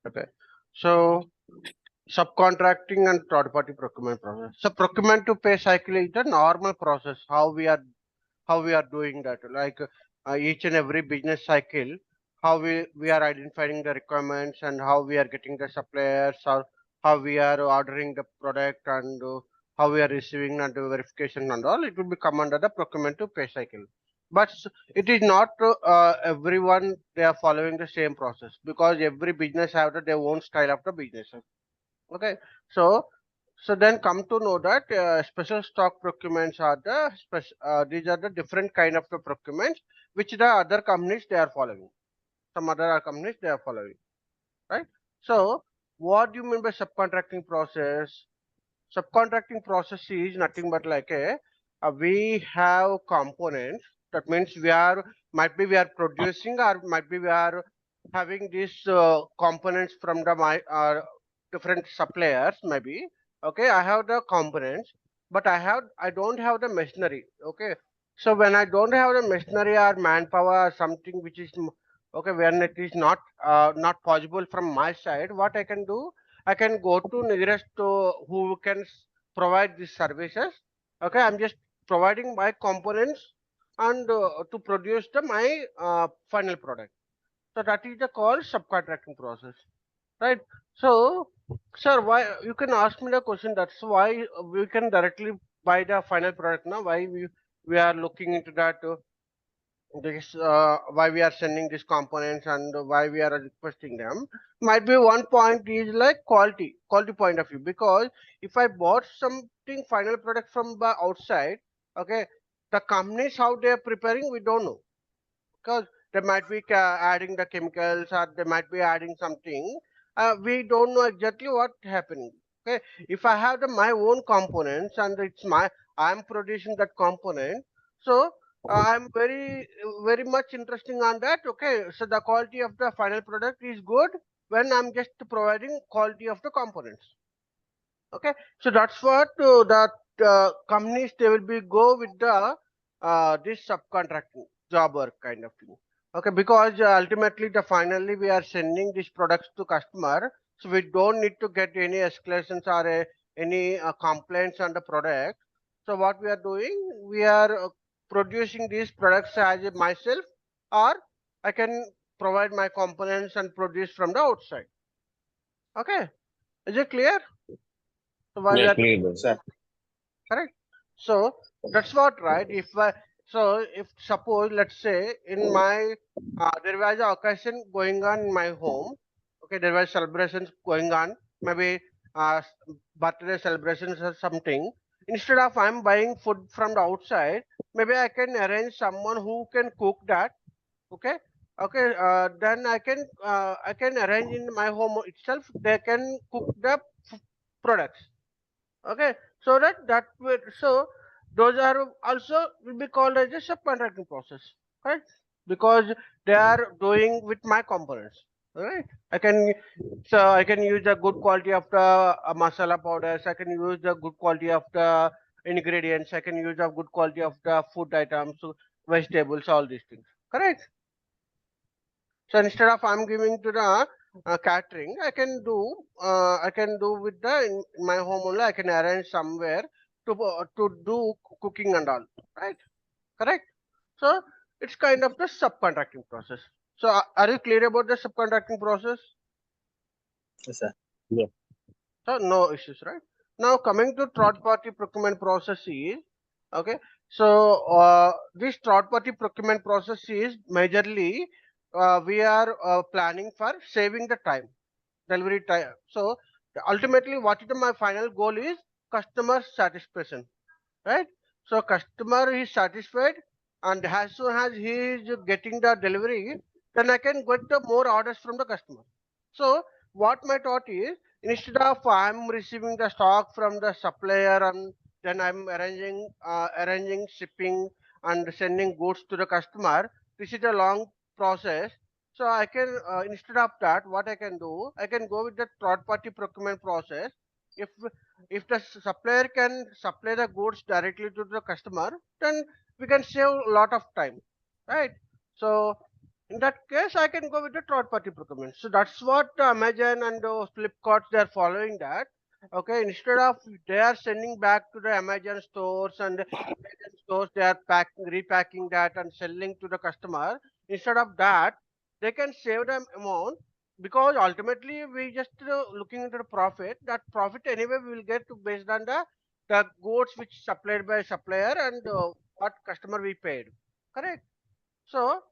Okay. So subcontracting and third party procurement process. So procurement to pay cycle is the normal process. How we are doing that, like each and every business cycle, how we are identifying the requirements and how we are getting the suppliers, or how we are ordering the product, and how we are receiving and the verification and all, it will become under the procurement to pay cycle. But it is not everyone they are following the same process, because every business have their own style of the business. Okay, so then come to know that special stock procurements are the these are the different kind of the procurements which the other companies they are following. Some other companies they are following, right? So what do you mean by subcontracting process? Subcontracting process is nothing but like a we have components. That means we are, might be we are producing, or might be we are having these components from the my different suppliers maybe. Okay, I have the components, but I don't have the machinery. Okay, so when I don't have the machinery or manpower or something which is okay, when it is not possible from my side, what I can do, I can go to nearest to who can provide these services. Okay, I'm just providing my components and to produce the my final product. So that is the called subcontracting process, right? So, sir, why you can ask me the question? That's why we can directly buy the final product now. Why we are looking into that? This why we are sending these components and why we are requesting them, might be one point is like quality point of view, because if I bought something final product from the outside, okay, the companies how they are preparing we don't know, because they might be adding the chemicals, or they might be adding something, we don't know exactly what happening. Okay, if I have the my own components and it's my, I'm producing that component, so I'm very much interesting on that. Okay, so the quality of the final product is good when I'm just providing quality of the components. Okay, so that's what that companies they will be go with the this subcontracting job work kind of thing. Okay, because ultimately the finally we are sending these products to customer, so we don't need to get any escalations or any complaints on the product. So what we are doing, we are producing these products as myself, or I can provide my components and produce from the outside. Okay, is it clear? So why we Yes, are clear, bro. Sir, correct? So that's what, right? If so, if suppose let's say in my there was a occasion going on in my home. Okay, there was celebrations going on, maybe birthday celebrations or something. Instead of I'm buying food from the outside, maybe I can arrange someone who can cook that. Okay, okay, then I can arrange in my home itself. They can cook the products. Okay, so so those are also will be called as a subcontracting process, right? Because they are doing with my components, right? I can, so I can use the good quality of the masala powders, I can use the good quality of the ingredients, I can use the good quality of the food items, so vegetables, all these things, correct? So instead of I'm giving to the catering, I can do with the in my home only. I can arrange somewhere to do cooking and all, right? Correct. So it's kind of the subcontracting process. So are you clear about the subcontracting process? yes, sir. Yeah. So no issues, right? Now coming to third party procurement process is okay. So this third party procurement process is majorly we are planning for saving the time, delivery time. So ultimately, what is my final goal is customer satisfaction, right? So customer is satisfied, and as soon as he is getting the delivery, then I can get the more orders from the customer. So what my thought is, instead of I'm receiving the stock from the supplier and then I'm arranging shipping and sending goods to the customer, this is a long process. So I can instead of that, what I can do, I can go with the third party procurement process. If the supplier can supply the goods directly to the customer, then we can save a lot of time, right? So In that case, I can go with the third party procurement. So that's what Amazon and Flipkart, they are following that. Okay, instead of they are sending back to the Amazon stores and Amazon stores, they are repacking that and selling to the customer. Instead of that, they can save them amount, because ultimately we just looking into the profit. That profit anyway we will get to based on the goods which supplied by supplier and what customer we paid. Correct. So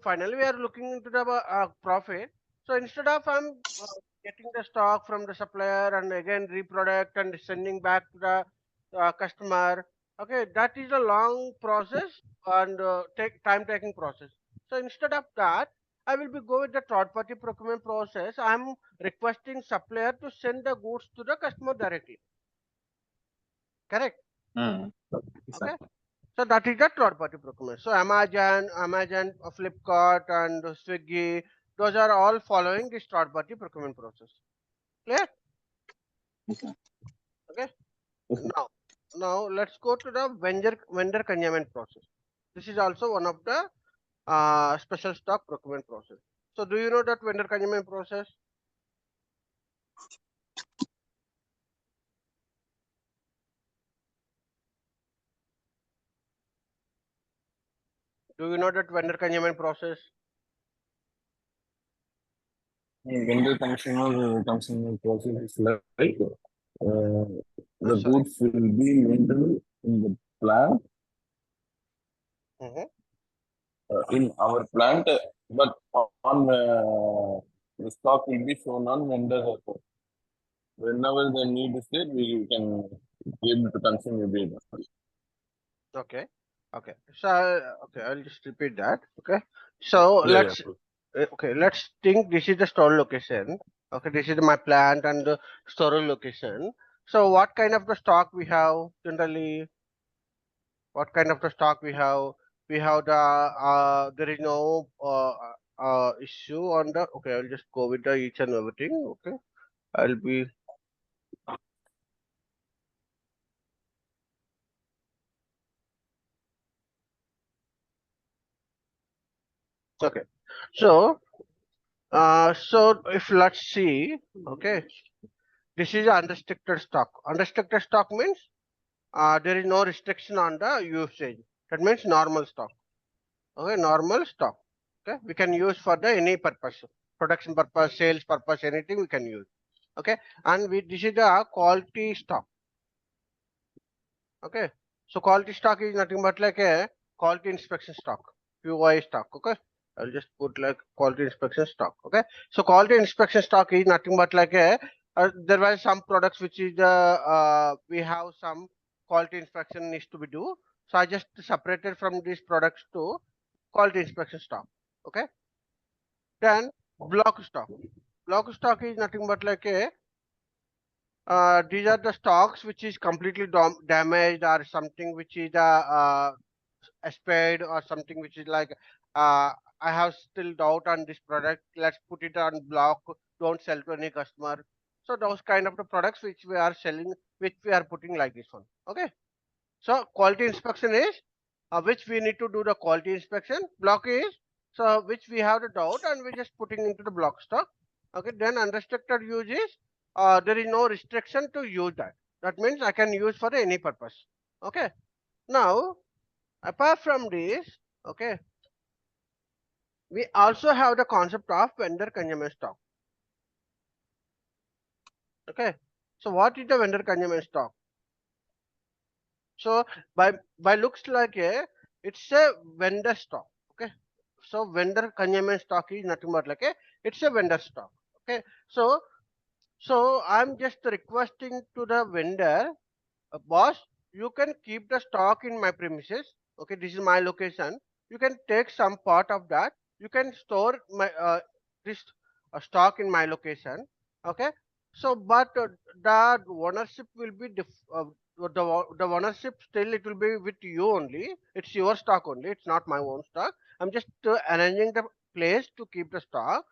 finally we are looking into the profit. So instead of getting the stock from the supplier and again reproduct and sending back to the customer, okay, that is a long process and take time taking process. So instead of that, I will be go with the third party procurement process. I'm requesting supplier to send the goods to the customer directly. Correct. Yes, sir. Okay. So that is the third party procurement. So Amazon, Flipkart, and Swiggy, those are all following this third party procurement process. Clear? Yes, sir. Okay. Yes, sir. Now let's go to the vendor consignment process. This is also one of the special stock procurement process. So do you know that vendor consignment process? Do you know that vendor consignment process? When the consumer process is like the Sorry. goods will be maintained in the plant Mhm. in our plant, but on the stock will be shown on vendor report. Whenever the need is there, we can be able to consume immediately. Okay. Okay. So okay, I'll just repeat that. Okay. So Yeah, yeah. okay, let's think this is the store location. Okay, this is my plant and the storage location. So what kind of the stock we have generally? What kind of the stock we have? We have the there is no issue on the. Okay, I'll just go with the each and everything. Okay, I'll be okay. So so if let's see. Okay, this is unrestricted stock. Unrestricted stock means there is no restriction on the usage. That means normal stock. Okay, normal stock. Okay, we can use for the any purpose, production purpose, sales purpose, anything we can use. Okay, and this is the quality stock. Okay, so quality stock is nothing but like a quality inspection stock, QI stock. Okay, I'll just put like quality inspection stock. Okay, so quality inspection stock is nothing but like a there were some products which is the we have some quality inspection needs to be do. So I just separated from these products to quality inspection stock. Okay, then block stock. Block stock is nothing but like a these are the stocks which is completely damaged or something which is expired or something which is like I have still doubt on this product. Let's put it on block. Don't sell to any customer. So those kind of the products which we are selling, which we are putting like this one. Okay. So quality inspection is which we need to do the quality inspection. Block is so which we have the doubt and we just putting into the block stock. Okay, then unrestricted use is there is no restriction to use that. That means I can use for any purpose. Okay. Now apart from this, okay, we also have the concept of vendor consumer stock. Okay. So what is the vendor consumer stock? So by looks like a it's a vendor stock. Okay. So vendor consignment stock is nothing but like a it's a vendor stock. Okay. So I'm just requesting to the vendor, boss, you can keep the stock in my premises. Okay, this is my location. You can take some part of that. You can store my this stock in my location. Okay. So, but the ownership will be the ownership still it will be with you only. It's your stock only. It's not my own stock. I'm just arranging the place to keep the stock.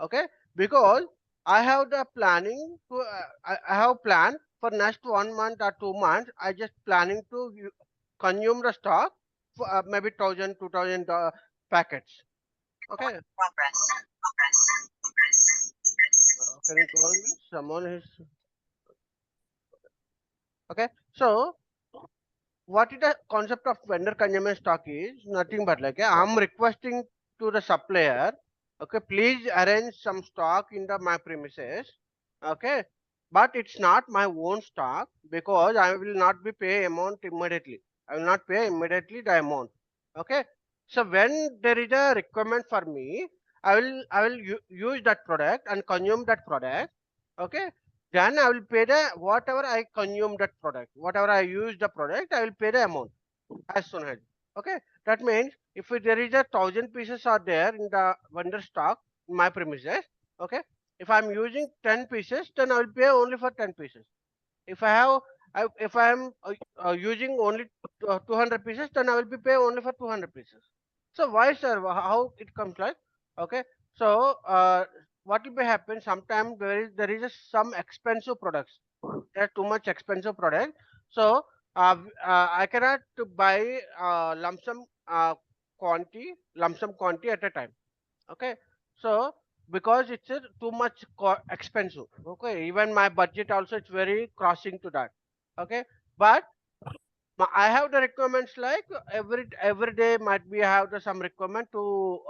Okay, because I have the planning to I have planned for next 1 month or 2 months. I just planning to consume the stock for maybe 1,000, 2,000 packets. Okay. Can you tell me? Someone is okay. So what is the concept of vendor consumer stock is nothing but like I'm requesting to the supplier, okay, please arrange some stock in the my premises, okay, but it's not my own stock because I will not be pay amount immediately. I will not pay immediately the amount. Okay. So when there is a requirement for me, I will use that product and consume that product. Okay, then I will pay the whatever I consume that product, whatever I use the product, I will pay the amount as soon as. Okay, that means if there is a 1,000 pieces are there in the vendor stock in my premises, okay, if I'm using 10 pieces, then I will pay only for 10 pieces. If I have, if I am using only 200 pieces, then I will be pay only for 200 pieces. So why, sir? How it comes like? Okay. So what will be happen? Sometimes there is some expensive products. There are too much expensive product. So I cannot to buy lump sum quantity at a time. Okay. So because it's too much expensive. Okay, even my budget also it's very crossing to that. Okay, but I have the requirements like every day might be I have the some requirement to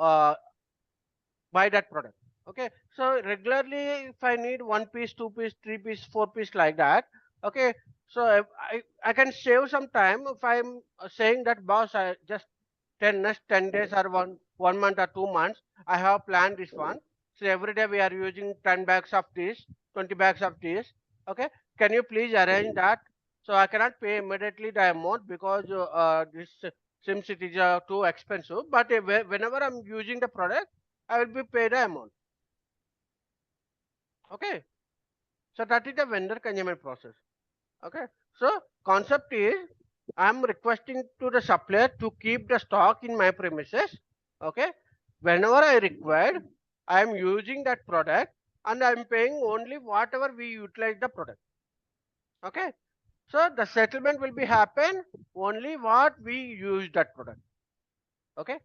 buy that product. Okay, so regularly if I need one piece, two piece, three piece, four piece like that. Okay, so I can save some time if I'm saying that boss I just 10 days or one month or 2 months I have planned this one. So every day we are using 10 bags of this, 20 bags of this. Okay, can you please arrange that? So I cannot pay immediately the amount because this seems it is too expensive. But whenever I'm using the product, I will be paid the amount. Okay, so that is the vendor consumer process. Okay, so concept is I'm requesting to the supplier to keep the stock in my premises. Okay, whenever I required, I am using that product and I am paying only whatever we utilize the product. Okay, so the settlement will be happen only what we use that product. Okay,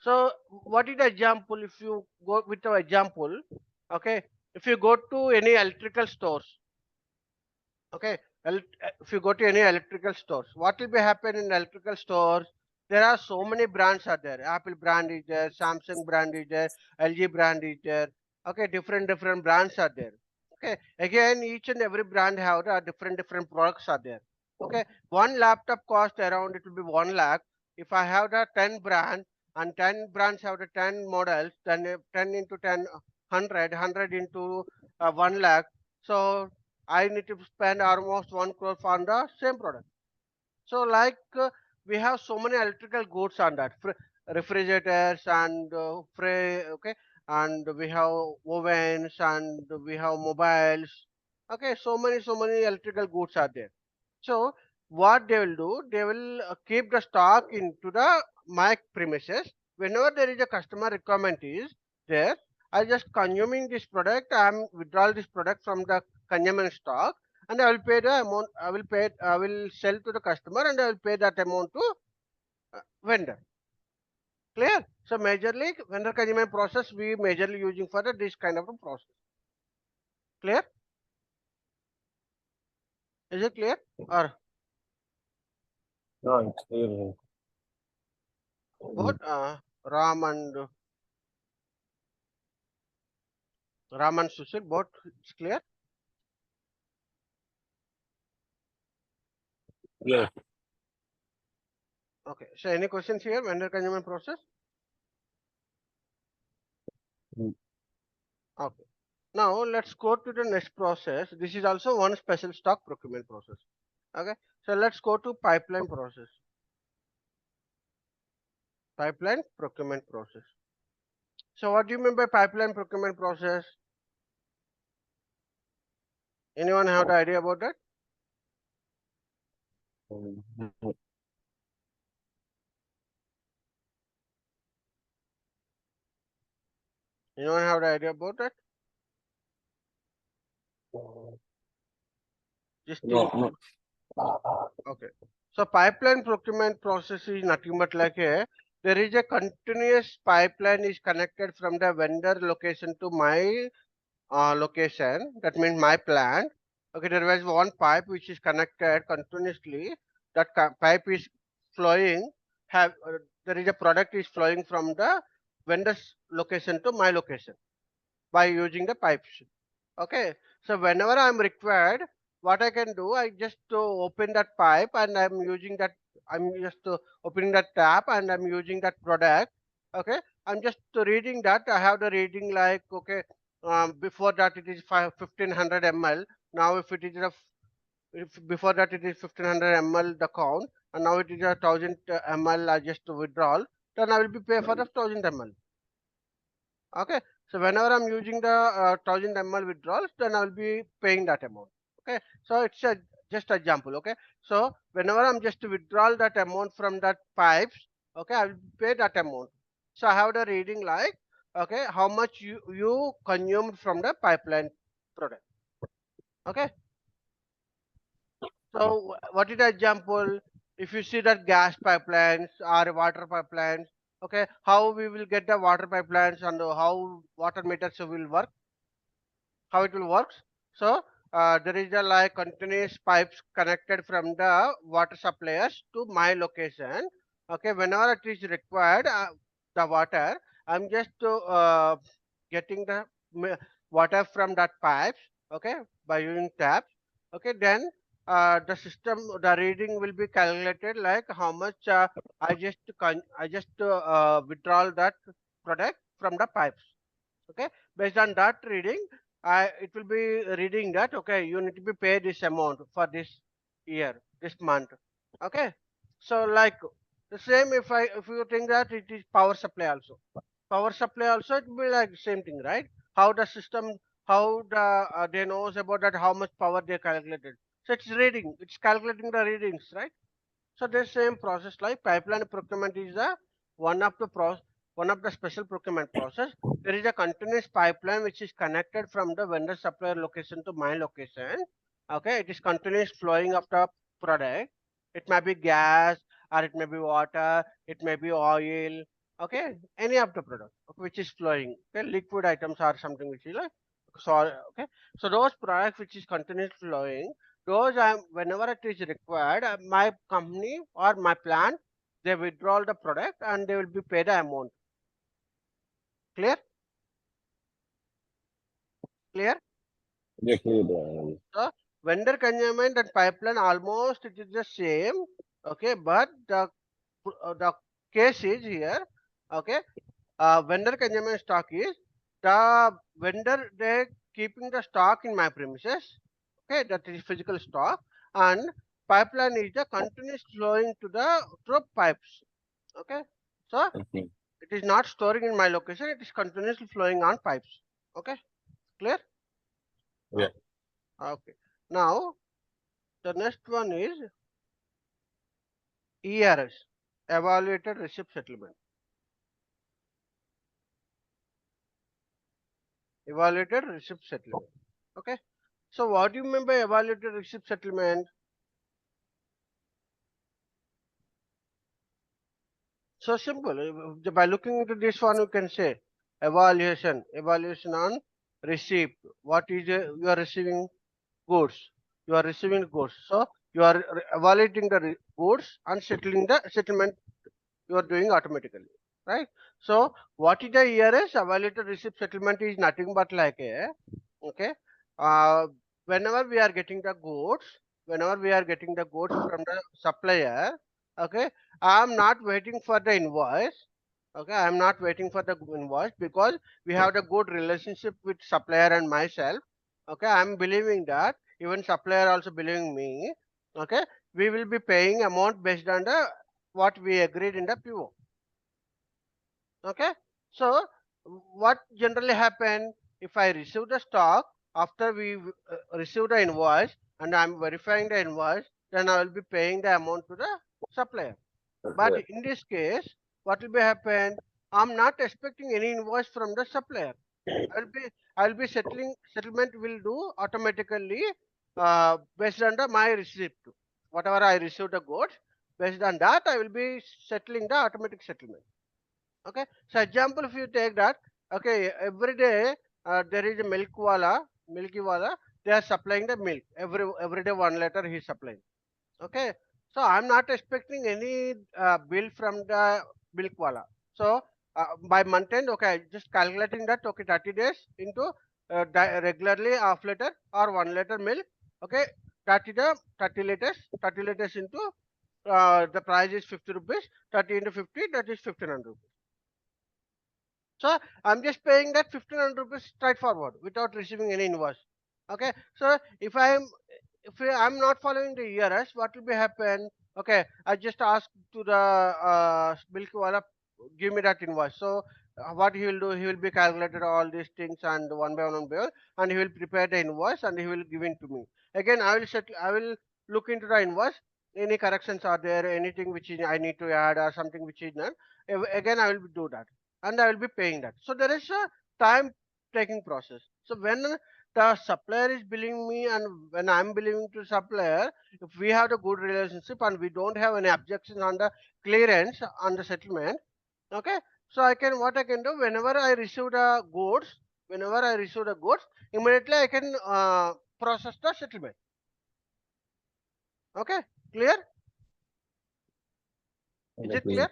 so what is the example? If you go with the example, okay, if you go to any electrical stores, okay, if you go to any electrical stores, what will be happen in electrical stores? There are so many brands are there. Apple brand is there, Samsung brand is there, LG brand is there. Okay, different brands are there. Okay, again each and every brand have the different products are there. Okay, one laptop cost around it will be 1 lakh. If I have the 10 brands and 10 brands have the 10 models, then 10 into 10, 100 into 1 lakh. So I need to spend almost 1 crore on the same product. So like we have so many electrical goods on that, refrigerators and okay, and we have ovens and we have mobiles. Okay, so many electrical goods are there. So what they will do, they will keep the stock into the my premises. Whenever there is a customer requirement is there, I just consuming this product. I am withdrawal this product from the consumer stock, and I will pay the amount. I will sell to the customer, and I will pay that amount to vendor. Clear? So majorly vendor consumer process we majorly using for this kind of a process. Clear? Is it clear? Or No, it's clear. both Ram and Sushil, both it's clear? Yes. Okay. So any questions here? Vendor consumer process? Mm. Okay. Now let's go to the next process. This is also one special stock procurement process. Okay. So let's go to pipeline process. Pipeline procurement process. So what do you mean by pipeline procurement process? Anyone have the idea about that? Mm. Anyone have the idea about that? Just No, think. no. Okay. So pipeline procurement process is nothing but like a there is a continuous pipeline is connected from the vendor location to my location. That means my plant. Okay, there was one pipe which is connected continuously. That pipe is flowing. There is a product is flowing from the vendor's location to my location by using the pipes. Okay, so whenever I'm required, what I can do, I just open that pipe and I'm using that. I'm just opening that tap and I'm using that product. Okay, I'm just reading that. I have the reading like okay. Before that it is 1500 ml. Now if it is if before that it is 1500 ml the count, and now it is a 1000 ml I just withdrawal, then I will be pay for the 1000 ml. Okay, so whenever I'm using the 1000 ml withdrawals, then I will be paying that amount. Okay, so it's a just example. Okay, so whenever I'm just to withdraw that amount from that pipes, okay, I will pay that amount. So I have the reading like okay how much you consumed from the pipeline product. Okay, so what is the example? If you see that gas pipelines or water pipelines, okay, how we will get the water pipelines and how water meters will work, how it will work. So there is a like continuous pipes connected from the water suppliers to my location. Okay, whenever it is required, the water, I'm just getting the water from that pipes. Okay, by using taps. Okay, then the system, the reading will be calculated like how much I just withdraw that product from the pipes. Okay, based on that reading it will be reading that okay you need to be paid this amount for this year, this month. Okay, so like the same if you think that it is power supply also, power supply also it will be like same thing, right? How the system, how the they knows about that how much power they calculated, so it's reading, it's calculating the readings, right? So the same process like pipeline procurement is a one of the one of the special procurement process. There is a continuous pipeline which is connected from the vendor supplier location to my location. Okay, it is continuous flowing of the product. It may be gas or it may be water, it may be oil. Okay, any of the product which is flowing. Okay, liquid items or something which is like so. Okay, so those products which is continuous flowing, those whenever it is required, my company or my plant, they withdraw the product and they will be paid the amount. Clear? Clear? Yeah, clear. So vendor consignment and pipeline almost it is the same. Okay, but the case is here. Okay, vendor consignment stock is the vendor they keeping the stock in my premises. Okay, that is physical stock, and pipeline is the continuous flowing to the through pipes. Okay, so Okay. it is not storing in my location, it is continuously flowing on pipes. Okay, clear? Yeah. Okay, now the next one is ERS, evaluated receipt settlement. Evaluated receipt settlement. Okay, so what do you mean by evaluated receipt settlement? So simple. By looking into this one, you can say evaluation on receipt. What is you are receiving goods? You are receiving goods. So you are evaluating the goods and settling the settlement. You are doing automatically, right? So what is the ERS? Evaluated receipt settlement is nothing but like a okay. Uh, whenever we are getting the goods, whenever we are getting the goods from the supplier, okay, I am not waiting for the invoice. Okay, I am not waiting for the invoice because we have the good relationship with supplier and myself. Okay, I am believing that even supplier also believing me. Okay, we will be paying amount based on the what we agreed in the PO. Okay, so what generally happen if I receive the stock after we receive the invoice and I'm verifying the invoice, then I will be paying the amount to the supplier. But Okay. in this case, what will be happen? I'm not expecting any invoice from the supplier. I will be settlement will do automatically based on my receipt. Whatever I receive the goods, based on that I will be settling the automatic settlement. Okay, so example, if you take that, okay, every day there is a milky wala, they are supplying the milk every day 1 liter he is supplying. Okay, so I'm not expecting any bill from the milk wala. So by month end, okay, just calculating that, okay, 30 days into regularly half liter or 1 liter milk. Okay, 30 liters into the price is 50 rupees. 30 into 50, that is 1500 rupees. So I'm just paying that 1500 rupees straightforward without receiving any invoice. Okay, so if I'm not following the ERS, what will be happen? Okay, I just ask to the milk wala, give me that invoice. So what he will do, he will be calculated all these things and one by one, and he will prepare the invoice and he will give it to me. Again, I will look into the invoice. Any corrections are there? Anything which is I need to add or something which is done? Again, I will do that and I will be paying that. So there is a time taking process. So when the supplier is billing me and when I'm billing to supplier, if we have the good relationship and we don't have any objection on the clearance on the settlement, okay, so what I can do, whenever I receive the goods, immediately I can process the settlement. Okay, clear? Is it clear?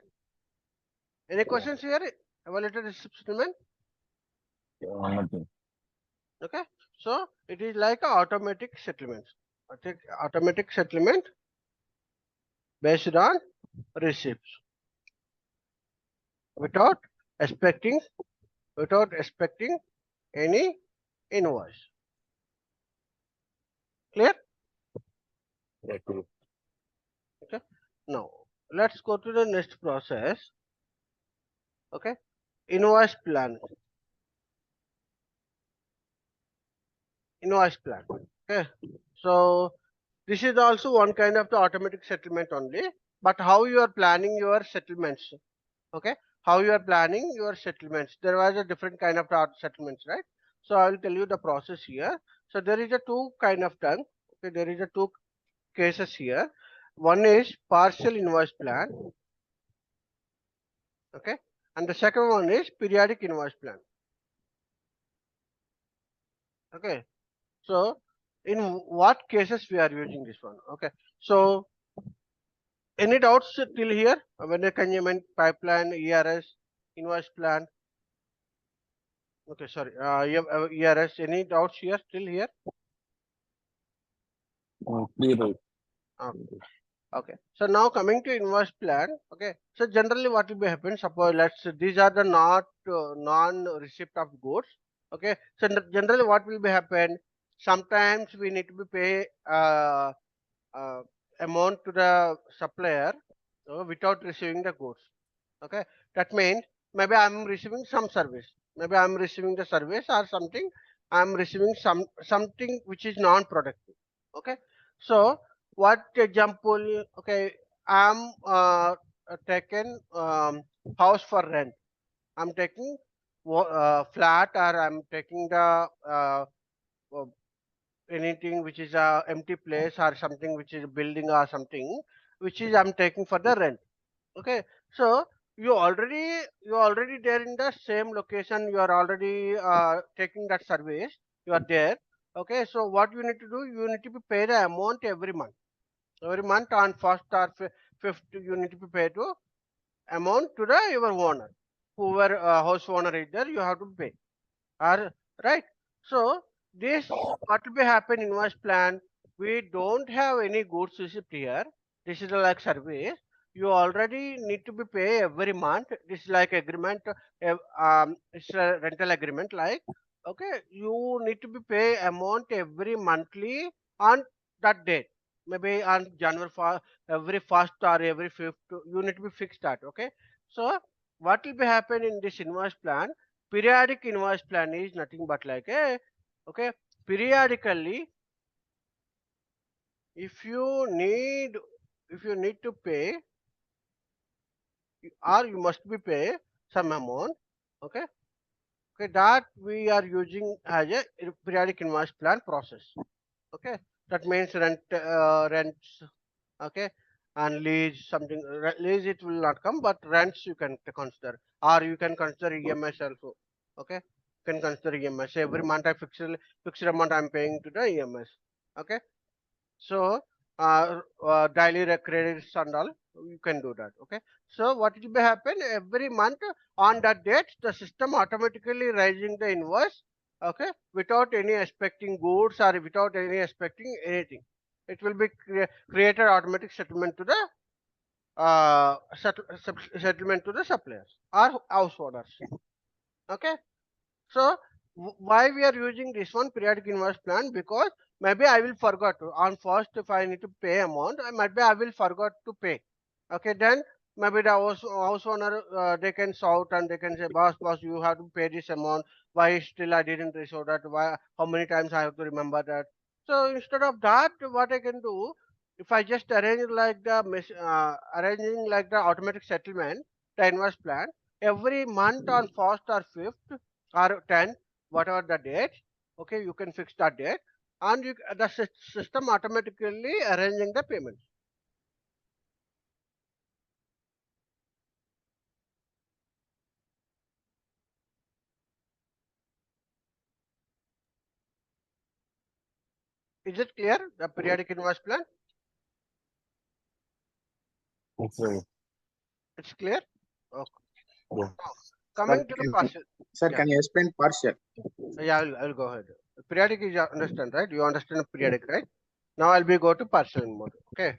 Any questions here? Evaluated settlement. Nothing. Okay, so it is like a automatic settlement. Automatic settlement based on receipts without expecting any invoice. Clear? Okay. Okay. Now let's go to the next process. Okay, invoice plan. Invoice plan. Okay, so this is also one kind of the automatic settlement only. But how you are planning your settlements? Okay, how you are planning your settlements? There was a different kind of settlements, right? So I will tell you the process here. So there is a two kind of done. Okay, there is a two cases here. One is partial invoice plan. Okay, and the second one is periodic invoice plan. Okay, so in what cases we are using this one? Okay, so any doubts till here? When a consummate pipeline, ERS, invoice plan. Okay, sorry. You have ERS. Any doubts here? Still here? Clear. Okay. Okay. So now coming to invoice plan. Okay. So generally, what will be happen? Suppose these are the non-receipt of goods. Okay. So generally, what will be happen? Sometimes we need to be pay uh, amount to the supplier without receiving the goods. Okay, that means maybe I'm receiving some service, maybe I'm receiving the service or something, I'm receiving something which is non-productive. Okay, so what example? Okay, I'm taken house for rent, I'm taking flat, or I'm taking the uh, anything which is a empty place or something which is a building or something which is I'm taking for the rent. Okay, so you already there in the same location, you are already taking that service, you are there. Okay, so what you need to do, you need to be pay the amount every month on first or fifth, you need to be pay to amount to the your owner, whoever house owner is there, you have to pay. Are right? So this what will be happen in invoice plan? We don't have any goods receipt here. This is like service. You already need to be pay every month. This is like agreement. It's a rental agreement. Like, okay, you need to be pay amount every monthly on that date. Maybe on January for every first or every fifth. You need to be fixed that. Okay. So what will be happen in this invoice plan? Periodic invoice plan is nothing but like a, okay, periodically, if you need to pay, or you must be pay some amount. Okay, okay, that we are using as a periodic invoice plan process. Okay, that means rents. Okay, and lease something. Lease it will not come, but rents you can consider, or you can consider EMS also. Okay, you can consider EMS. Every month I fixed amount I'm paying to the EMS. Okay, so daily credits and all you can do that. Okay, so what will be happen every month on that date the system automatically raising the invoice. Okay, without any expecting goods or without any expecting anything, it will be created automatic settlement to the settlement to the suppliers or house owners. Okay, so why we are using this one periodic invoice plan? Because maybe I will forget on first if I need to pay amount, maybe I will forget to pay. Okay, then maybe the house owner they can shout and they can say, boss, you have to pay this amount. Why still I didn't receive that? Why? How many times I have to remember that? So instead of that, what I can do, if I just arrange like the arranging like the automatic settlement, the invoice plan every month on first or fifth or 10th, whatever the date. Okay, you can fix that date, and the system automatically arranging the payments. Is it clear, the periodic invoice plan? It's right. It's clear. Okay. Yeah. Now, Sir, coming to the partial. sir, Yeah, can you explain partial? yeah, I'll go ahead. Periodic is understand, right? You understand periodic, right? Now I'll be go to partial amount. Okay,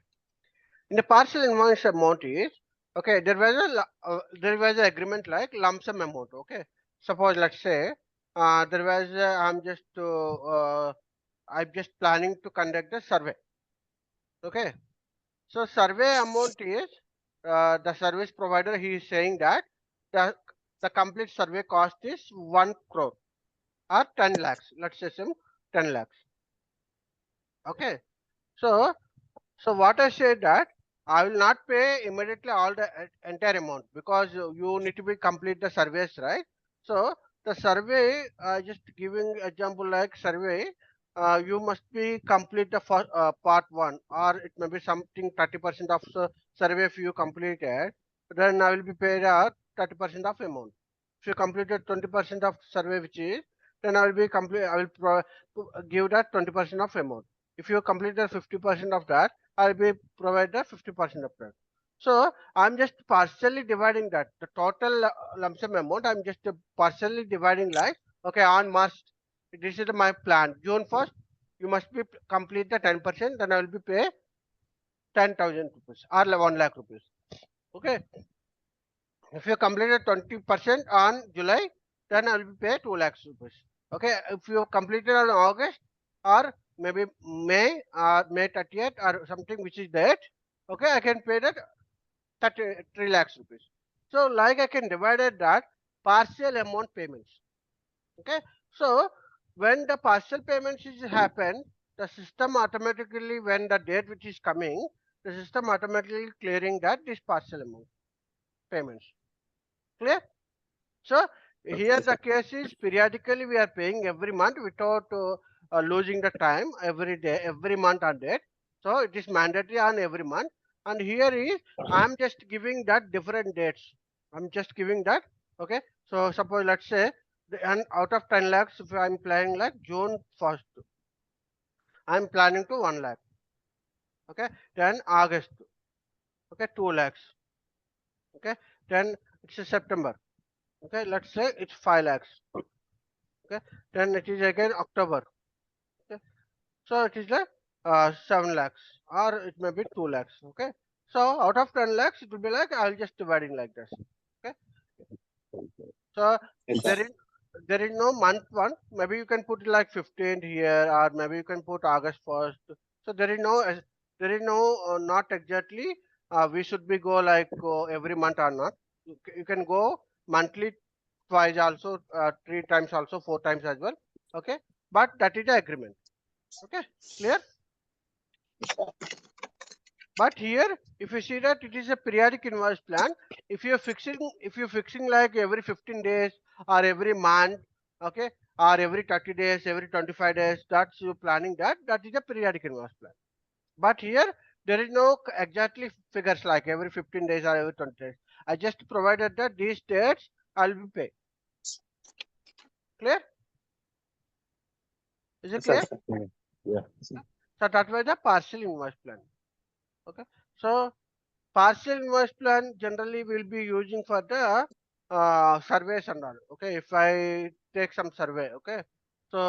in the partial invoice amount is, okay, there was an agreement like lump sum amount. Okay, suppose let's say there was I'm just planning to conduct a survey. Okay, so survey amount is the service provider he is saying that the the complete survey cost is 1 crore or 10 lakhs. Let's say some 10 lakhs. Okay, so what I said that I will not pay immediately all the entire amount because you need to be complete the surveys, right? So the survey, just giving example like survey, you must be complete the first, part one, or it may be something 30% of survey if you completed, then I will be paid 30% of amount. If you completed 20% of survey, which is, then I will be complete. I will give that 20% of amount. If you complete the 50% of that, I'll be provide the 50% of that. So I'm just partially dividing that. The total lump sum amount, I'm just partially dividing like, okay, on March, this is my plan. June 1st, you must be complete the 10%, then I will be pay 10,000 rupees or 1 lakh rupees. Okay. If you completed 20% on July, then I will be pay 2 lakhs rupees. Okay. If you completed on August or maybe May or May 30th or something which is that, okay, I can pay that 3 lakhs rupees. So like I can divide it that partial amount payments. Okay. So when the partial payments is happen, the system automatically, when the date which is coming, the system automatically clearing that this partial amount payments. Clear? So here the case is periodically we are paying every month without losing the time every day, every month on date. So it is mandatory on every month. And here is I am just giving that different dates. I'm just giving that. Okay. So suppose let's say and out of 10 lakhs, if I'm planning like June 1st, I'm planning to 1 lakh. Okay. Then August. Okay. 2 lakhs. Okay. Then it's a September. Okay. Let's say it's 5 lakhs. Okay, then it is again October. Okay, so it is like 7 lakhs or it may be 2 lakhs. Okay, so out of 10 lakhs it will be like I'll just dividing like this. Okay, so Yes, there sir. is there is no month one. Maybe you can put like 15th here, or maybe you can put August 1st. So there is no not exactly we should be go like every month or not. You can go monthly twice also, 3 times also, 4 times as well. Okay, but that is the agreement. Okay, clear? But here, if you see that it is a periodic invoice plan, if you're fixing like every 15 days or every month, okay, or every 30 days, every 25 days, that's you planning that is a periodic invoice plan. But here there is no exactly figures like every 15 days or every 20 days. I just provided that these dates I'll be paid. Clear? Is it Yes, sir. clear? Yeah. So that was the partial invoice plan. Okay. So partial invoice plan generally will be using for the surveys and all. Okay. If I take some survey, okay. So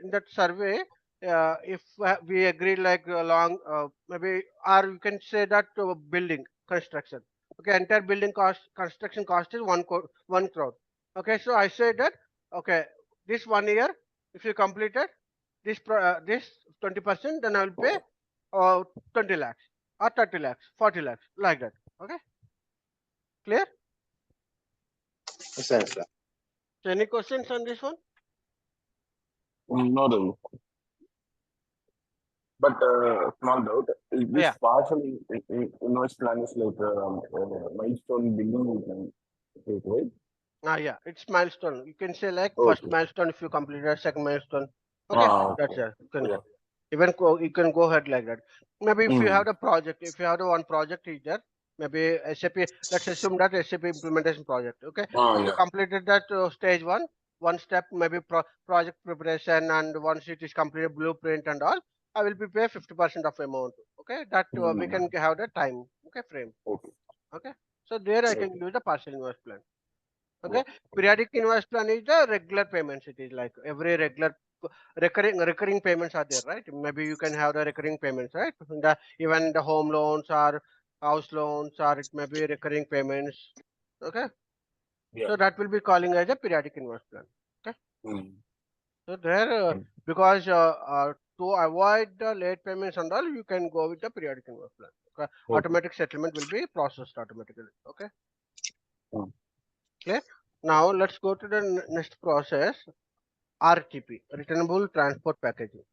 in that survey, if we agree like along maybe, or you can say that building construction. Okay, entire building cost construction cost is 1 crore. Okay, so I say that okay, this 1 year if you completed this 20%, then I will pay 20 lakhs or 30 lakhs, 40 lakhs, like that. Okay, clear? Yes, sir. Yes, sir. So any questions on this one? Not really. But small doubt, is this Yeah. partial invoice plan is like milestone billing we can take, right? Yeah, it's milestone. You can say like first Okay. milestone if you completed, second milestone. Okay, that's Okay. it. You can Yeah. even you can go ahead like that. Maybe if you Mm. have the project, if you have the one project is there, maybe SAP. Let's assume that SAP implementation project. Okay, if you Yeah. completed that stage one step, maybe project preparation, and once it is completed, blueprint and all, I will be pay 50% of amount. Okay, that we Mm. can have the time. Okay, frame. Okay. Okay, so there I Okay. can use the partial invoice plan. Yeah. Okay, periodic invoice plan is the regular payments. It is like every regular recurring payments are there, right? Maybe you can have the recurring payments, right? Even the home loans or house loans, or it may be recurring payments. Okay, Yeah. so that will be calling as a periodic invoice plan. Okay, Mm. so there Mm. because to avoid the late payments and all, you can go with the periodic invoice plan. Okay, Okay. automatic settlement will be processed automatically. Okay, Mm. clear. Now let's go to the next process. RTP, Returnable Transport Packaging.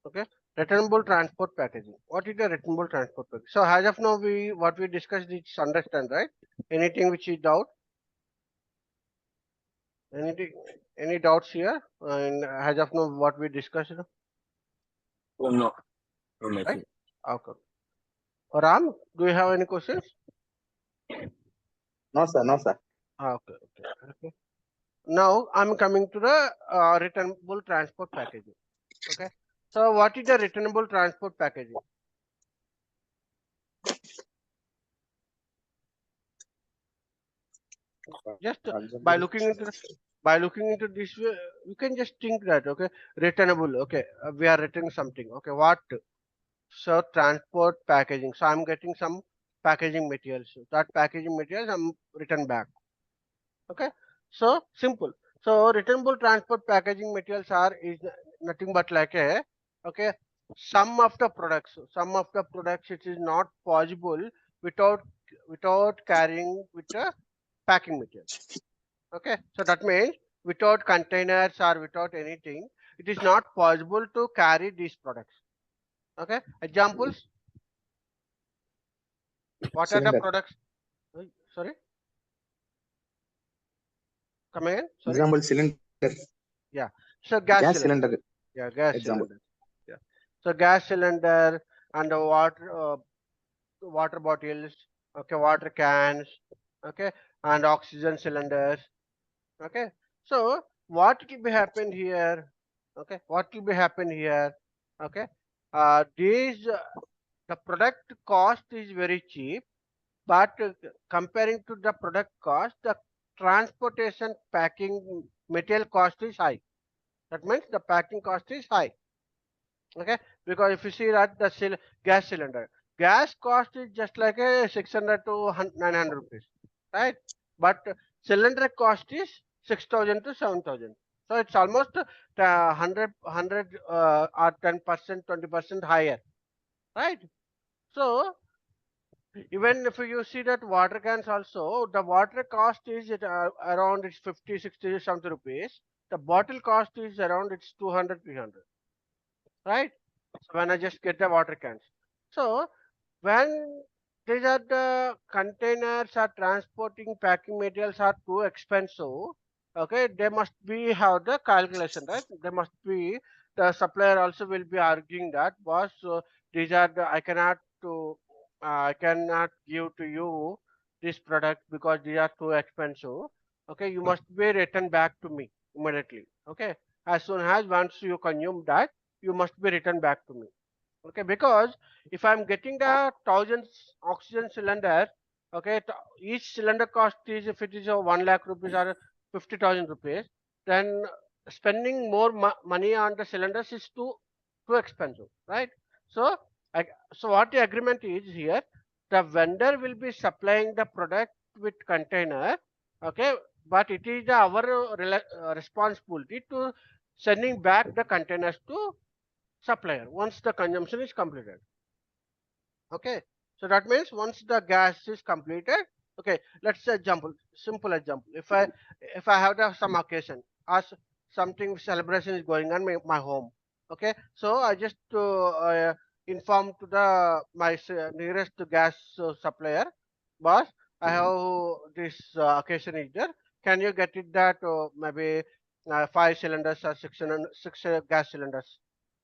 Okay, returnable transport packaging. What is the returnable transport packaging? So as of now, we what we discussed is understand, right? Anything which is doubt? Anything? Any doubts here? And as of now, what we discussed, Oh, no. No, right? nothing. Okay. Ram, do you have any questions? No, sir. No, sir. Okay, okay, okay. Now I'm coming to the returnable transport packaging. Okay. So what is the returnable transport packaging? Just by looking into this way, you can just think that okay, returnable. Okay, we are returning something. Okay, what? So transport packaging. So I'm getting some packaging materials. So that packaging materials I'm return back. Okay, so simple. So returnable transport packaging materials are is nothing but like a okay, some of the products it is not possible without carrying with a packing material. Okay, so that means without containers or without anything, it is not possible to carry these products. Okay, examples. What are the Cylinder. products? Sorry, come again. Sorry. Example, cylinder. Yeah. So gas Gas cylinder. cylinder. Yeah, gas Example. cylinder. Yeah. So gas cylinder and the water bottles. Okay, water cans. Okay, and oxygen cylinders. Okay, so what will be happen here? Okay, what will be happen here? Okay, these the product cost is very cheap, but comparing to the product cost, the transportation packing material cost is high. That means the packing cost is high. Okay, because if you see that the gas cost is just like a 600 to 900 rupees, right? But cylinder cost is 6,000 to 7,000. So it's almost 100 or 10%, 20% higher, right? So even if you see that water cans also, the water cost is around it's 50, 60, 70 rupees. The bottle cost is around it's 200, 300, right? So when I just get the water cans. So when these are the containers are transporting packing materials are too expensive, okay, they must be have the calculation, right? They must be, the supplier also will be arguing that, boss, these are the, I cannot give to you this product because these are too expensive. Okay, you must be returned back to me immediately. Okay, as soon as once you consume that, you must be returned back to me. Okay, because if I'm getting the thousands oxygen cylinder, okay, each cylinder cost is, if it is a 1 lakh rupees or 50,000 rupees, then spending more money on the cylinders is too expensive, right? So I, so what the agreement is here, the vendor will be supplying the product with container, okay, but it is our responsibility to sending back the containers to supplier once the consumption is completed. Okay, so that means once the gas is completed, okay, let's say example, simple example, if I have some occasion or something celebration is going on my home, okay, so I just inform to the my nearest gas supplier, boss, I have this occasion is there, can you get it that maybe 5 cylinders or six gas cylinders.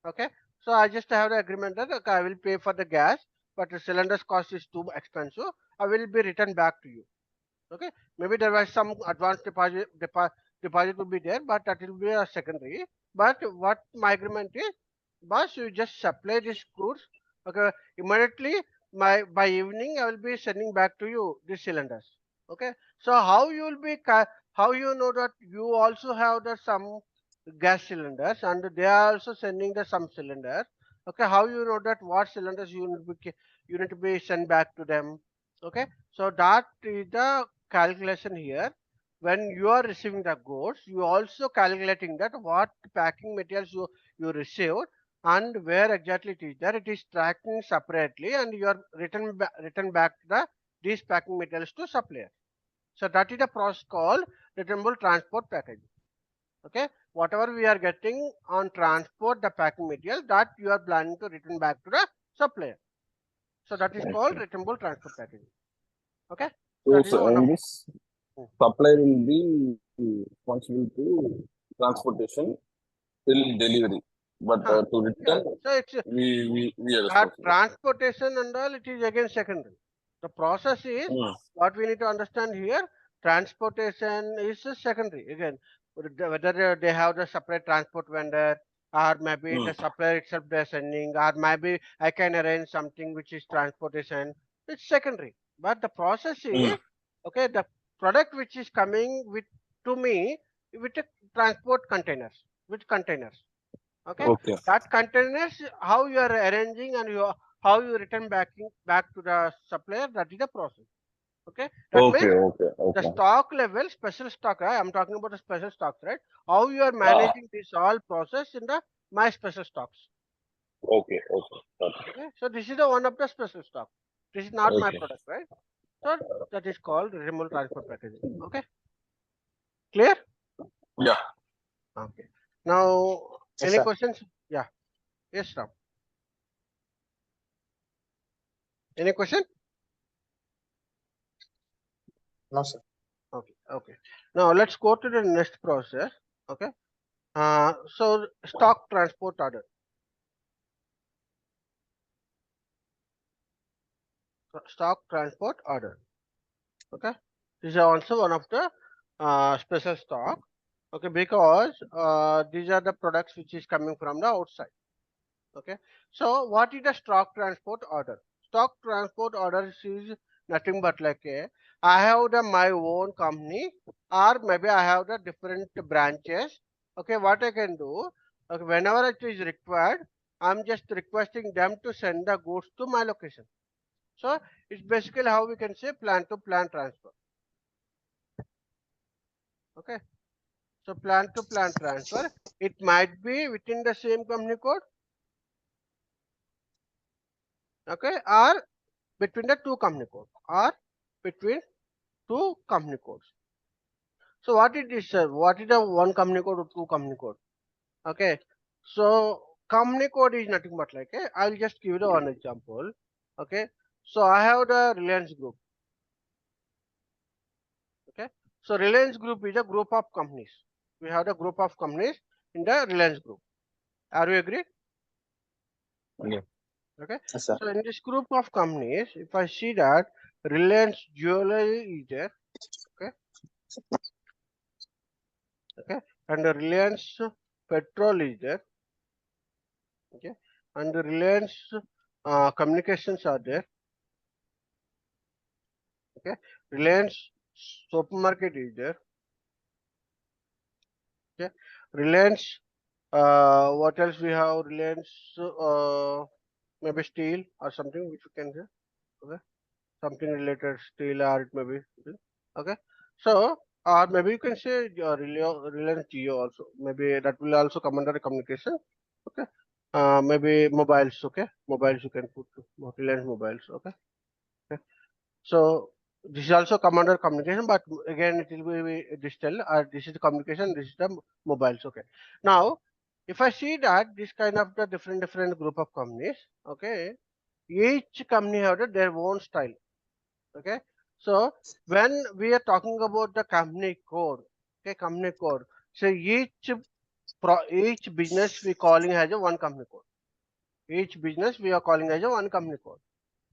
Okay, so I just have the agreement that, okay, I will pay for the gas, but the cylinder's cost is too expensive. I will be returned back to you. Okay, maybe there was some advance deposit will be there, but that will be a secondary. But what my agreement is, boss, you just supply these goods. Okay, immediately by evening I will be sending back to you these cylinders. Okay, so how you will be how you know that you also have the some gas cylinders and they are also sending the some cylinders. Okay, how you know that what cylinders you need to be sent back to them. Okay, so that is the calculation here. When you are receiving the goods, you also calculating that what packing materials you received and where exactly it is there. It is tracking separately, and you are return back the these packing materials to supplier. So that is the process called returnable transport packaging. Okay, whatever we are getting on transport the packing material, that you are planning to return back to the supplier. So that is called Okay. returnable transport packaging. Okay, So, that is one of. in this, supplier will be responsible to transportation till delivery, but Huh, to yeah. return, So it's we are that responsible. transportation and all, it is again secondary. The process is Hmm. what we need to understand here. Transportation is a secondary again. Whether they have the separate transport vendor, or maybe Hmm. the supplier itself they're sending, or maybe I can arrange something which is transportation. It's secondary. But the process Hmm. is, okay. The product which is coming with to me with a transport containers, with containers. Okay, Okay. that containers how you are arranging and how you return back to the supplier, that is the process. Okay, that Okay. means Okay. the Okay. stock level, special stock, right? I'm talking about the special stocks, right? How you are Ah. managing this all process in the my special stocks. Okay. Okay. Okay. Okay, so this is the one of the special stock. This is not my Okay. product, right? So that is called remote transport packaging. Okay, clear? Yeah. Okay, now Yes, any sir. questions? Yeah, yes, Ram. Any question? No, sir. Okay, okay. Now let's go to the next process. Okay. So stock transport order. Stock transport order. Okay. This is also one of the special stock. Okay, because these are the products which is coming from the outside. Okay. So what is the stock transport order? Stock transport order is nothing but like I have my own company, or maybe I have the different branches. Okay, what I can do, okay, whenever it is required, I'm just requesting them to send the goods to my location. So it's basically how we can say plan to plan transfer. Okay. So plan to plan transfer. It might be within the same company code. Okay, or between the two company codes, or between two company codes. So what it is, sir? What is the one company code or two company code? Okay. So company code is nothing but like I'll just give you the one example. Okay. So I have the Reliance Group. Okay. So Reliance Group is a group of companies. We have the group of companies in the Reliance Group. Are you agree? Okay. Okay. Yes, sir. So in this group of companies, if I see that Reliance Jewelry is there, okay, okay, and the Reliance Petrol is there, okay, and the Reliance Communications are there, okay, Reliance Supermarket is there, okay, Reliance. What else we have? Reliance, maybe steel or something which you can say, okay, something related steel or it may be, okay. So or maybe you can say Reliance Geo also. Maybe that will also come under communication. Okay. Maybe mobiles. Okay, mobiles you can put Reliance mobiles. Okay. Okay. So this is also come under communication, but again it will be digital. This is the communication. This is the mobiles. Okay. Now, if I see that this kind of the different group of companies, okay, each company have their own style. Okay. So when we are talking about the company code, okay, company code. So each business we calling as a one company code. Each business we are calling as a one company code.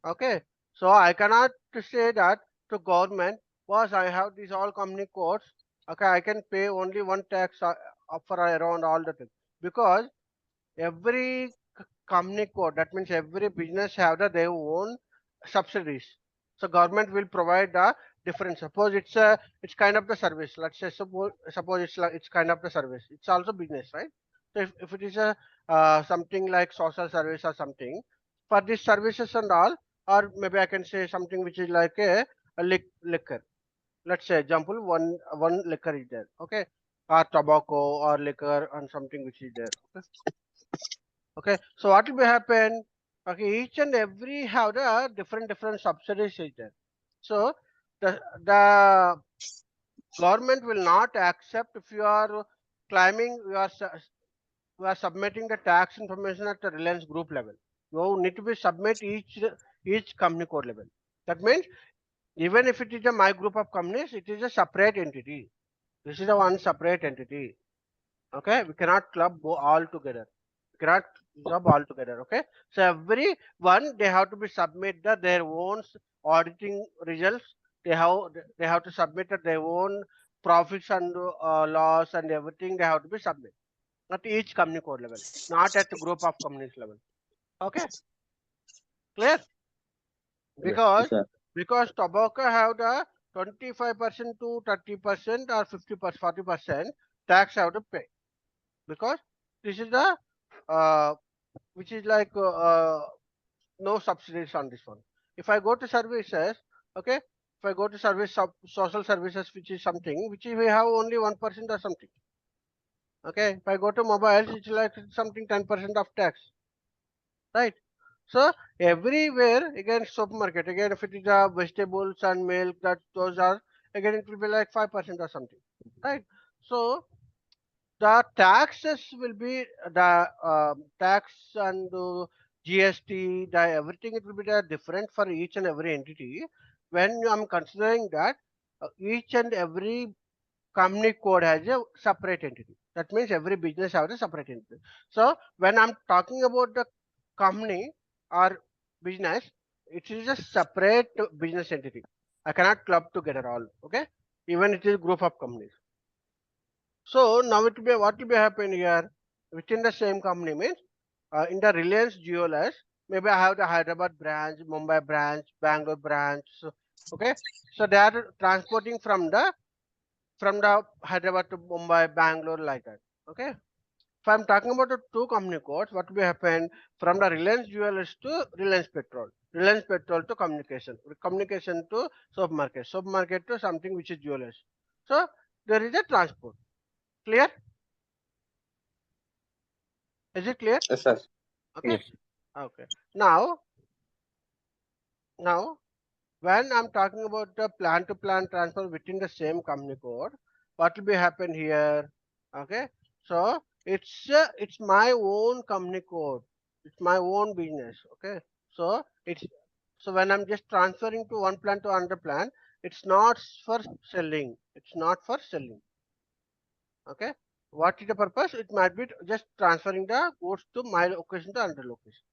Okay. So I cannot say that to government, boss, I have these all company codes. Okay, I can pay only one tax for around all the things, because every company code, that means every business have their own subsidies. So government will provide the different. Suppose it's kind of the service. Let's say suppose it's kind of the service. It's also business, right? So if it is a something like social service or something, for these services and all, or maybe I can say something which is like a liquor. Let's say example, one liquor is there, okay, or tobacco or liquor and something which is there. Okay. Okay, so what will be happen? Okay, each and every have the different subsidies is there. So the government will not accept if you are claiming you are submitting the tax information at the Reliance Group level. You need to be submit each company code level. That means even if it is a my group of companies, it is a separate entity. This is a one separate entity. Okay, we cannot club all together. We cannot club all together. Okay, so every one they have to be submit their own auditing results. They have to submit their own profits and loss and everything. They have to be submit at each company code level, not at the group of companies level. Okay, clear? Okay. Because Yes, sir. because tobacco have the 25% to 30% or 50%, 40% tax have to pay, because this is the which is like no subsidies on this one. If I go to services, okay, if I go to social services, which is something which we have only 1% or something. Okay, if I go to mobiles, it's like something 10% of tax, right? So everywhere again supermarket again if it is vegetables and milk, that those are again it will be like 5% or something, right? So the taxes will be the tax and GST, the everything it will be different for each and every entity. When I'm considering that each and every company code has a separate entity. That means every business has a separate entity. So when I'm talking about the company or business, it is a separate business entity. I cannot club together all. Okay, even it is group of companies. So now it will be what will be happen here within the same company means in the Reliance Jewelers, maybe I have the Hyderabad branch, Mumbai branch, Bangalore branch. Okay, so they are transporting from the Hyderabad to Mumbai, Bangalore like that. Okay, if I'm talking about the two company codes, what will happen from the Reliance Jewelers to Reliance Petrol, Reliance Petrol to communication, communication to supermarket, supermarket to something which is jewelers. So there is a transport. Clear? Is it clear? Yes, sir. Okay. Yes. Okay. Now when I'm talking about the plan to plan transfer within the same company code, what will be happen here? Okay. So it's my own company code. It's my own business. Okay. So it's so when I'm just transferring to one plan to another plan, It's not for selling. It's not for selling. Okay. What is the purpose? It might be just transferring the goods to my location to another location.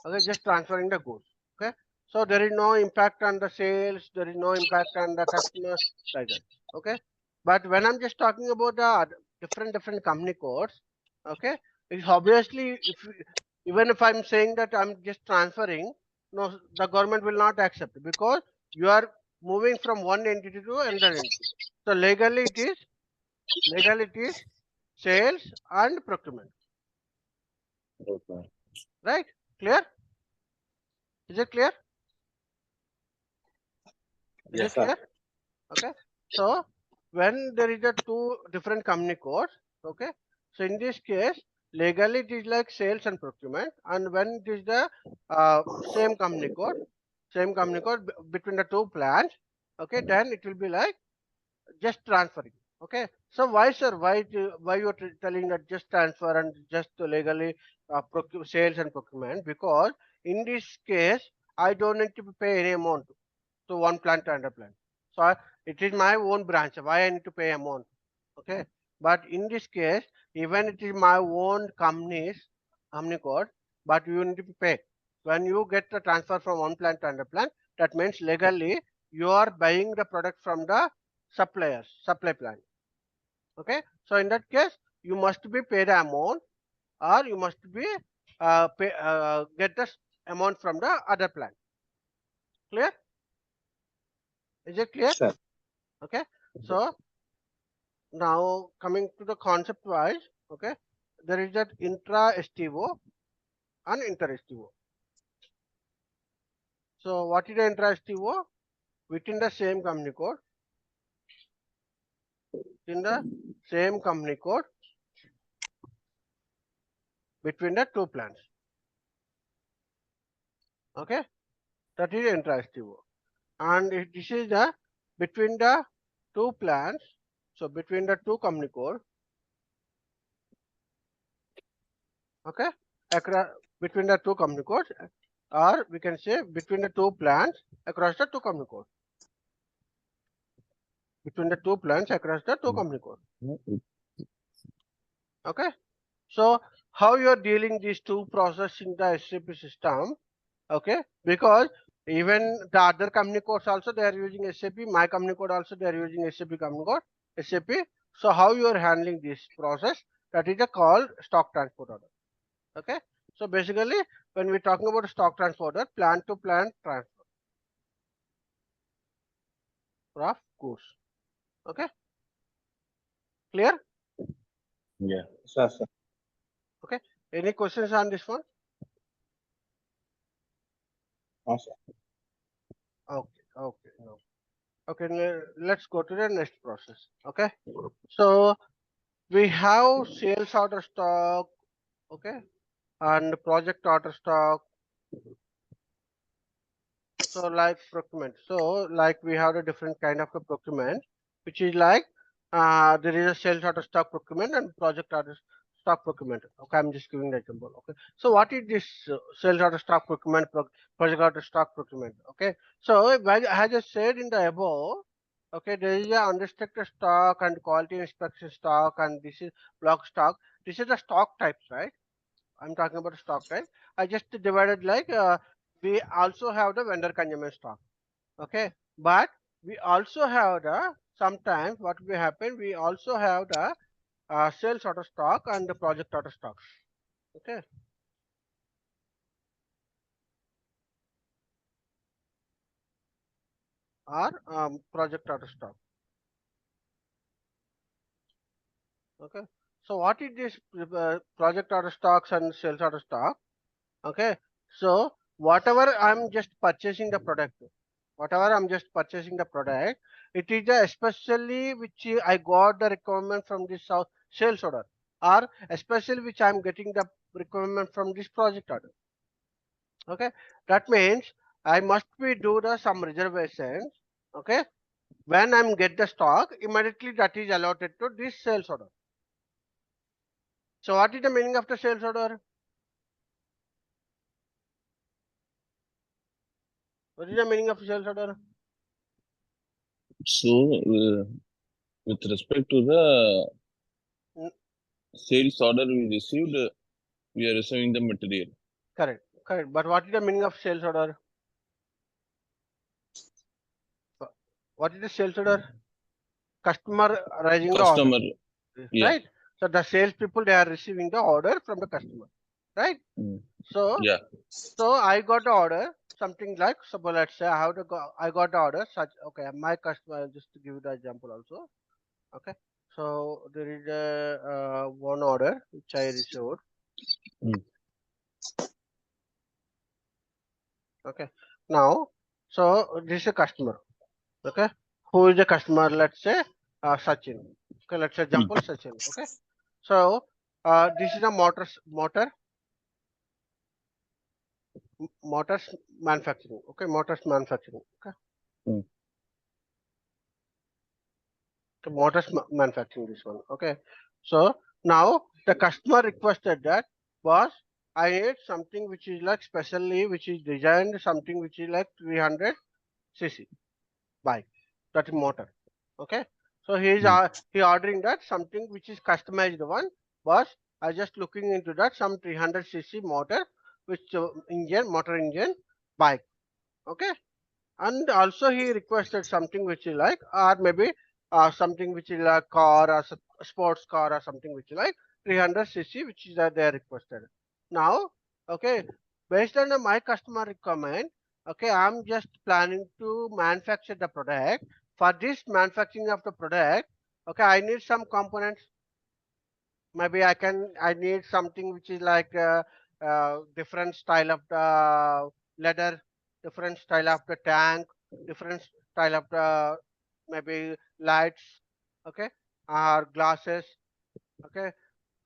Okay, just transferring the goods. Okay. So there is no impact on the sales. There is no impact on the customer like that. Okay. But when I'm just talking about the different company codes, okay, it's obviously even if I'm saying that I'm just transferring, no, the government will not accept because you are moving from one entity to another entity. So legally it is sales and procurement. Okay. Right? Clear? Is it clear? Is Yes, it sir. clear? Okay. So when there is a two different company codes, okay. So in this case, legally it is like sales and procurement, and when it is the same company code, between the two plans, okay, then it will be like just transferring. Okay. So why, sir? Why you are telling that just transfer and just legally sales and procurement? Because in this case, I don't need to pay any amount to one plant to another plant. So it is my own branch. Why I need to pay amount? Okay. But in this case, even it is my own company code, but you need to pay. When you get the transfer from one plant to another plant, that means legally you are buying the product from the supply plant. Okay. So in that case, you must be paid the amount, or you must be get the amount from the other plant. Clear? Is it clear? Sir. Okay. So now coming to the concept wise, okay, there is that intra STO and inter STO. So what is the intra STO? Within the same company code, between the two plants. Okay, that is intra STO, and this is the between the two plants. So between the two company code, okay, across between the two company codes, or we can say between the two plants across the two company code. Between the two plants across the two company code. Okay. So how you are dealing these two process in the SAP system? Okay, because even the other company codes also they are using SAP. My company code also they are using SAP company code SAP. So how you are handling this process? That is a called stock transport order. Okay. So basically, when we're talking about stock transport order, plant to plant transfer of goods. Okay. Clear? Yeah. Sir, sir. Okay. Any questions on this one? No, sir. Okay. Okay. No. Okay. Let's go to the next process. Okay. So we have sales order stock. Okay. And project order stock. So like procurement. So like we have a different kind of a procurement, which is like there is a sales order stock procurement and project order stock procurement. Okay, I'm just giving the example. Okay, so what is this sales order stock procurement, project order stock procurement? Okay, so as I said in the above, okay, there is a unrestricted stock and quality inspection stock, and this is block stock. This is the stock types, right? I'm talking about stock type. I just divided like we also have the vendor consumer stock. Okay, but we also have the sometimes what will happen. We also have the sales order stock and the project order stock. Okay, or project order stock. Okay, so what is this project order stocks and sales order stock? Okay, so whatever I'm just purchasing the product, it is especially which I got the requirement from this sales order, or especially which I'm getting the requirement from this project order. Okay, that means I must be do the some reservations. Okay, when I'm get the stock, immediately that is allotted to this sales order. So what is the meaning of the sales order? What is the meaning of sales order? So, with respect to the sales order we received, we are receiving the material. Correct, correct. But what is the meaning of sales order? What is the sales order? Customer raising the order, Customer, yeah. right? So the sales people, they are receiving the order from the customer, right? So Yeah. so I got the order, something like, suppose let's say I got the order such, okay, my customer, just to give you the example also, okay. So there is a one order which I received. Okay. Now, so this is a customer. Okay. Who is the customer? Let's say Sachin. Okay. Let's say example Sachin. Okay. So this is a motors manufacturing. Okay. Motors manufacturing. Okay. So manufacturing this one. Okay. So now the customer requested that, boss, I need something which is like specially, which is designed something which is like 300 cc bike, that is motor. Okay. So he ordering that something which is customized one. Boss, I just looking into that some 300 cc motor, which motor engine bike. Okay. And also he requested something which is like, or maybe something which is like car or sports car or something which is like 300 cc, which is they are requested. Now, okay, based on my customer requirement, okay, I'm just planning to manufacture the product. For this manufacturing of the product, okay, I need some components. Maybe I need something which is like different style of the leather, different style of the tank, different style of the maybe lights, okay, or glasses, okay,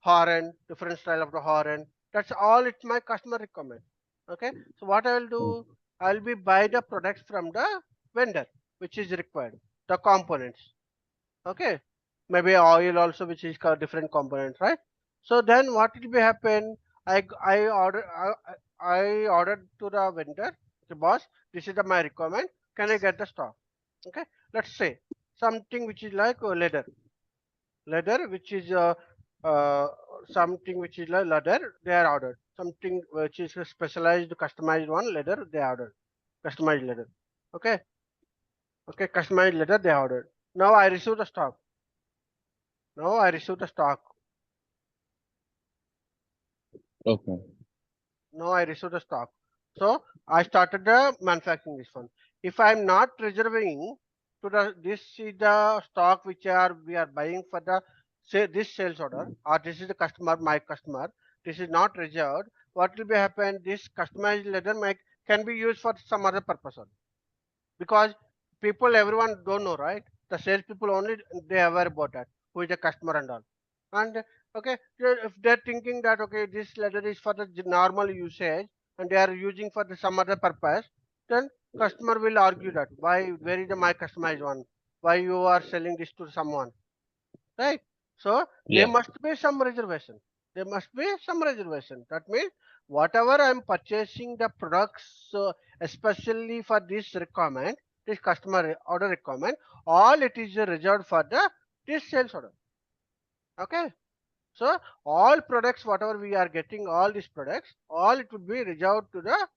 horn, different style of the horn. That's all it's my customer requirement. Okay. So what I will do, I'll be buy the products from the vendor which is required, the components. Okay. Maybe oil also, which is different components, right? So then what will be happen? I ordered to the vendor, the boss, this is my requirement. Can I get the stock? Okay. Let's say something which is like leather, which is uh, something which is like leather, they are ordered. Something which is a specialized, customized one leather, they ordered. Customized leather. Okay. Okay. Customized leather, they ordered. Now I receive the stock. Now I receive the stock. Okay. Now I receive the stock. So I started the manufacturing this one. If I'm not reserving to the, this is the stock which we are buying for the, say, this sales order, or this is the customer, my customer, this is not reserved, what will be happen? This customized leather can be used for some other purpose only. Because people, everyone don't know, right? The sales people only, they are aware about that, who is the customer and all. And okay, if they're thinking that okay, this letter is for the normal usage and they are using for some other purpose, then customer will argue that why, where is my customized one, why you are selling this to someone, right? So there Yeah. must be some reservation. There must be some reservation. That means whatever I'm purchasing the products, especially for this requirement, this customer order requirement, all it is reserved for the this sales order. Okay. So all products, whatever we are getting, all these products, all it would be reserved to the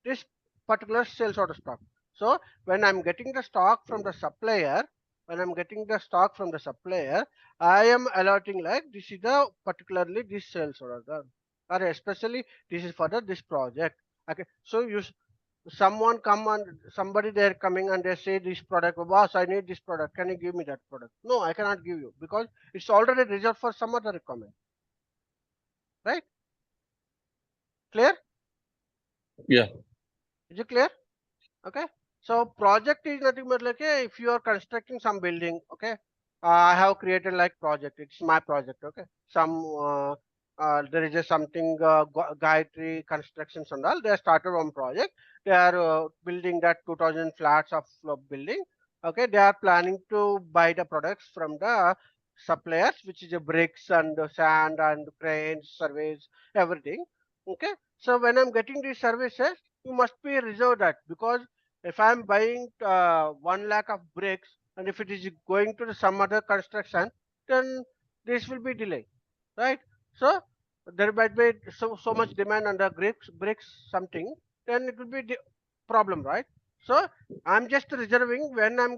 this particular sales order stock. So when I'm getting the stock from the supplier, I am alerting like this is the particularly this sales order, or especially this is for this project. Okay, so someone come and somebody they're coming and they say this product, "Oh, boss, I need this product. Can you give me that product?" No, I cannot give you because it's already reserved for some other requirement. Right? Clear? Yeah. Is it clear? Okay. So project is nothing but like if you are constructing some building, okay, I have created like project, it's my project. Okay, some there is a something Gayatri constructions and all, they started one project, they are building that 2000 flats of building. Okay, they are planning to buy the products from the suppliers, which is a bricks and sand and cranes, surveys, everything. Okay, so when I'm getting these services, you must be reserved that, because if I'm buying 1 lakh of bricks and if it is going to some other construction, then this will be delayed, right? So there might be so much demand on the bricks something, then it will be problem, right? So I'm just reserving when I'm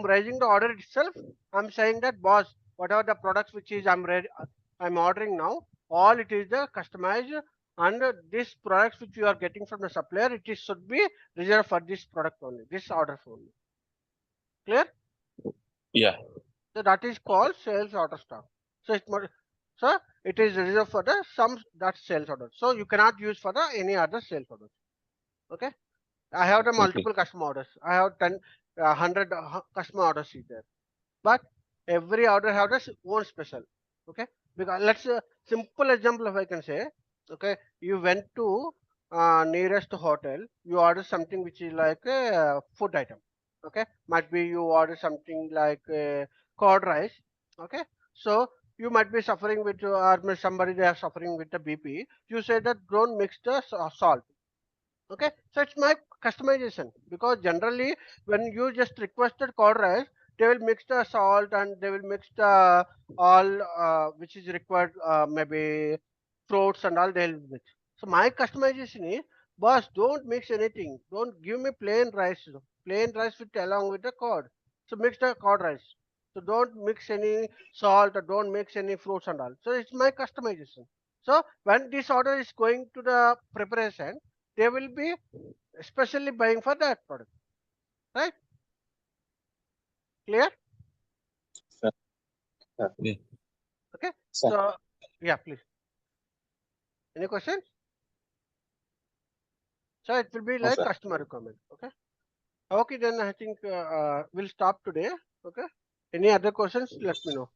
raising the order itself. I'm saying that, boss, whatever the products which is I'm ordering now, all it is the customized, and these products which you are getting from the supplier, it is should be reserved for this product only, this order only. Clear? Yeah. So that is called sales order stock. So it is reserved for the some that sales order. So you cannot use for the any other sales orders. Okay. I have the multiple customer orders. I have 10, 100 customer orders is there, but every order have its own special. Okay, because let's simple example if I can say. Okay, you went to nearest hotel, you order something which is like a food item. Okay, might be you order something like curd rice. Okay, so you might be suffering with or somebody they are suffering with the BP. You say that don't mix the salt. Okay, so it's my customization, because generally when you just requested curd rice, they will mix the salt and they will mix the all which is required, maybe fruits and all they'll mix. So my customization is, boss, don't mix anything, don't give me plain rice with along with the curd. So mix the curd rice, so don't mix any salt or don't mix any fruits and all. So it's my customization. So when this order is going to the preparation, they will be especially buying for that product, right? Clear? Sir. Yeah. Okay, Sir. so yeah, please, any questions? So it will be No, like sir. customer requirement. Okay, then I think we'll stop today. Okay, any other questions, let me know.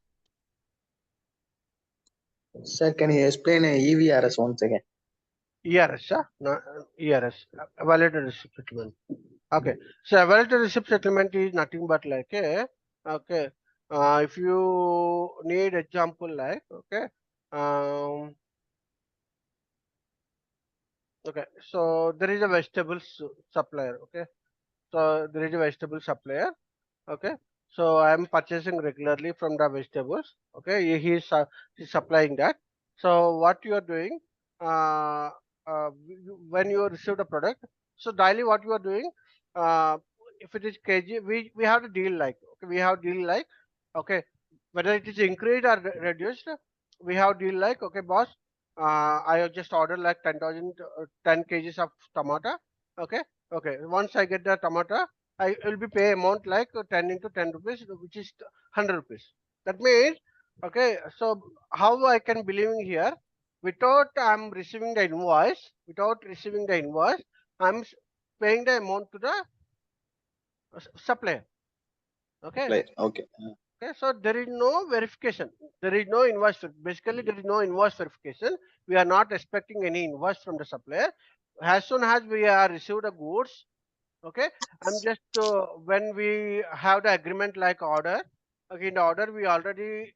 Sir, can you explain EVRS once again? ERS, no, ERS, validated receipt settlement. Okay, so validated receipt settlement is nothing but like a, okay, if you need example like, okay, okay, so there is a vegetables supplier. Okay, so there is a vegetable supplier. Okay, so I am purchasing regularly from the vegetables. Okay, he's supplying that. So what you are doing, uh, when you receive the product, so daily what you are doing, uh, if it is kg, we have a deal like, okay, we have deal like, okay, whether it is increased or reduced, we have deal like, okay, boss, I have just ordered like 10,000 10 kgs of tomato. Okay, okay, once I get the tomato, I will be pay amount like 10 into 10 rupees, which is 100 rupees. That means, okay, so how I can believe here, without I'm receiving the invoice, I'm paying the amount to the supplier. Okay. Like, okay. Okay, so there is no verification. There is no invoice. Basically, there is no invoice verification. We are not expecting any invoice from the supplier. As soon as we are received the goods, okay, I'm just when we have the agreement like order, okay, in the order we already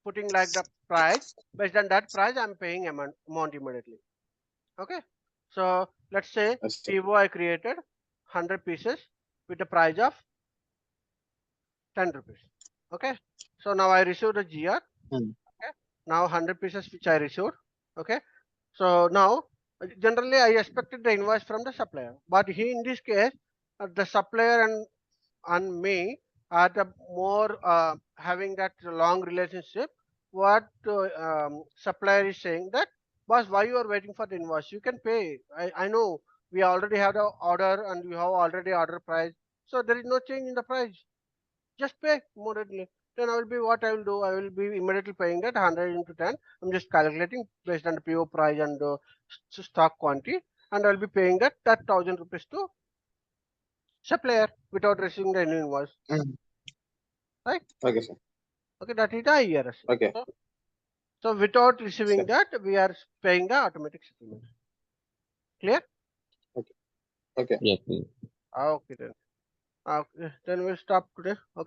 putting like the price. Based on that price, I'm paying amount immediately. Okay, so let's say Yes, sir. PO I created 100 pieces with the price of 10 rupees. Okay, so now I received a GR. Hmm. Okay, now 100 pieces which I received. Okay, so now generally I expected the invoice from the supplier, but he in this case, the supplier and me are the more having that long relationship. What supplier is saying that, boss, why you are waiting for the invoice, you can pay. I know we already have the order and you have already order price, so there is no change in the price, just pay immediately. Then I will be, what I will do, I will be immediately paying that 100 into 10. I'm just calculating based on the PO price and the stock quantity, and I'll be paying that 1,000 rupees to supplier without receiving the invoice. Hmm. Right? Okay, sir. Okay, that is the IRS. Okay. So without receiving Sir. that, we are paying the automatic settlement. Clear? Okay. Okay. Yeah, please. Okay then. Okay, then we'll stop today. Okay.